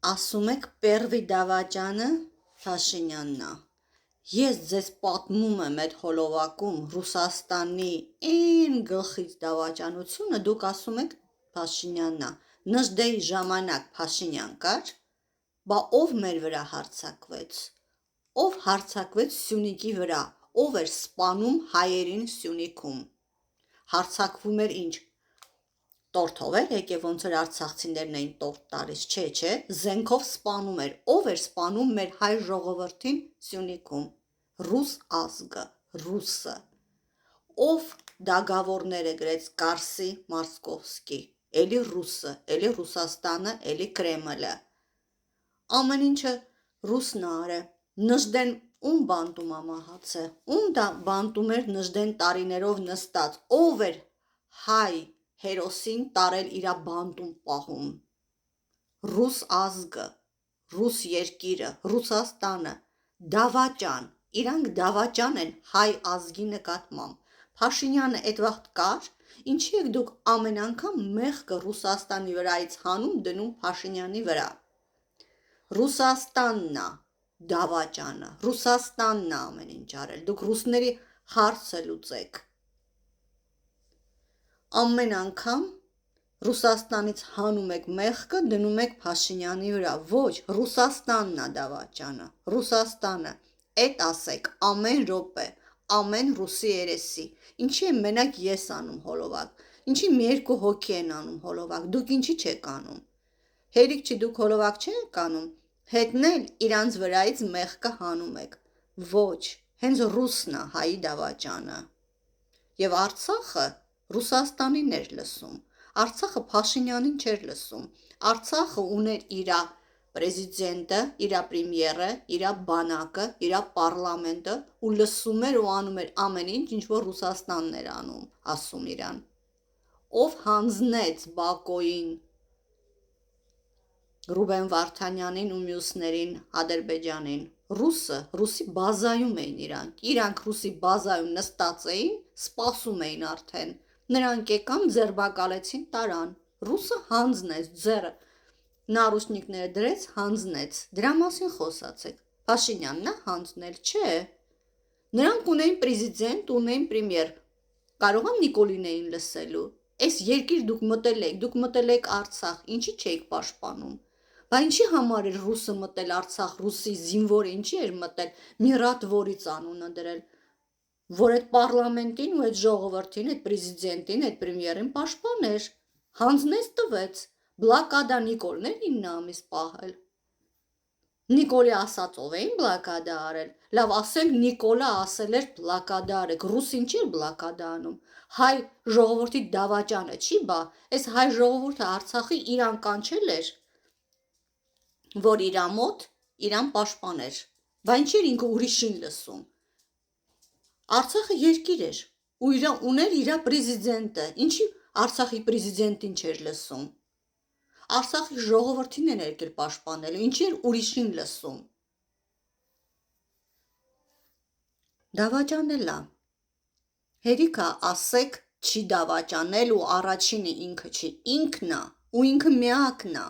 ասում եք Պերվի դավաճանը Փաշինյանն է։ Ես ձեզ պատմում եմ այդ հոլովակում Ռուսաստանի այն գլխից դավաճանությունը, դուք ասում եք Փաշինյանն է։ Նժդեի ժամանակ Փաշինյան կար, բա ով մեր վրա հարձակվեց։ Ով հարձակվեց Սյունիքի վրա, ով էր սպանում հայերին Սյունիքում։ Հարձակվում էր ինչ։ Տորթով էր եկե ոնց էր արցախցիներն էին տորթ տալիս, չէ, զենքով սպանում էր, ով էր սպանում մեր հայ ժողովրդին Սյունիքում, ռուս ազգը, ռուսը, ով դագավորները գրեց Կարսի Մարսկովսկի, էլի ռուսը, էլի Ռուսաստանը, էլի Կրեմլը, ամեն ինչը ռուսն է արել, Նժդեն ում բանտում է մահացել, ում դա բանտում էր Նժդեն տարիներով նստած, ով էր հայ հերոսին տարել իրա բանտում պահում, ռուս ազգը, ռուս երկիրը, Ռուսաստանը, դավաճան, իրանք դավաճան են հայ ազգի նկատմամբ, Փաշինյանը այդ վաղտ կար, ինչի եք դուք ամեն անգամ մեղքը Ռուսաստանի վրայից հանում դնում Փաշինյանի վրա, Ռուսաստանն է դավաճանը, Ռուսաստանն է ամեն ինչ արել, դուք ռուսների հարցը լուծեք, ամեն անգամ Ռուսաստանից հանում եք մեղքը դնում եք Փաշինյանի վրա, ոչ, Ռուսաստանն է դավաճանը, Ռուսաստանը, էդ ասեք ամեն րոպե, ամեն ռուսի երեսի, ինչի եմ մենակ ես անում հոլովակ, ինչի մի երկու հոգի են անում հոլովակ, դուք ինչի չեք անում, հերիք չի դուք հոլովակ չեք անում, հետն էլ իրանց վրայից մեղքը հանում եք, ոչ, հենց ռուսն է հայի դավաճանը, և Արցախը Ռուսաստանին էր լսում, Արցախը Փաշինյանին չէր լսում, Արցախը ուներ իրա պրեզիդենտը, իրա պրեմիերը, իրա բանակը, իրա պարլամենտը ու լսում էր ու անում էր ամեն ինչ, ինչ որ Ռուսաստանն էր անում, ասում իրան, ով հանձնեց Բակոյին, Ռուբեն Վարդանյանին ու մյուսներին Ադրբեջանին, ռուսի բազայում էին իրանք ռուսի բազայում նստած էին, սպասում էին արդեն, նրանք եկան ձերբակալեցին տարան, ռուսը հանձնեց ձեռը, նարուշնիկները դրեց, հանձնեց, դրա մասին խոսացեք, Փաշինյանն է հանձնել, չէ, նրանք ունեին պրեզիդենտ, ունեին պրեմիեր, կարող եմ Նիկոլին էին լսելու, այս երկիր դուք մտել եք Արցախ, ինչի չէիք պաշտպանում, բա ինչի համար էր ռուսը մտել Արցախ, ռուսի զինվորը ինչի էր մտել, Միրատվորից անունը դրել, որ այդ պարլամենտին ու այդ ժողովրդին, այդ պրեզիդենտին, այդ պրեմիերին պաշտպաներ, հանձնեց տվեց, բլոկադա Նիկոլն էր 9 ամիս պահել, Նիկոլի ասածով էին բլոկադա արել, լավ ասենք Նիկոլը ասել էր բլոկադա արեք, ռուսին չի բլոկադա անում, հայ ժողովրդի դավաճանը չի բա, այս հայ ժողովուրդը Արցախի իրան կանչել էր, որ իրա մոտ իրան պաշտպաներ, բա ինչ էր ինքը ուրիշին լսում, Արցախը երկիր էր, ու ուներ իրա պրեզիդենտը, ինչի Արցախի պրեզիդենտին չէր լսում, Արցախի ժողովրդին են եկել պաշտպանելու, ինչի էր ուրիշին լսում, դավաճանել է, հերիք է ասեք չի դավաճանել ու առաջինը ինքը չի, ինքն է ու ինքը միակն է,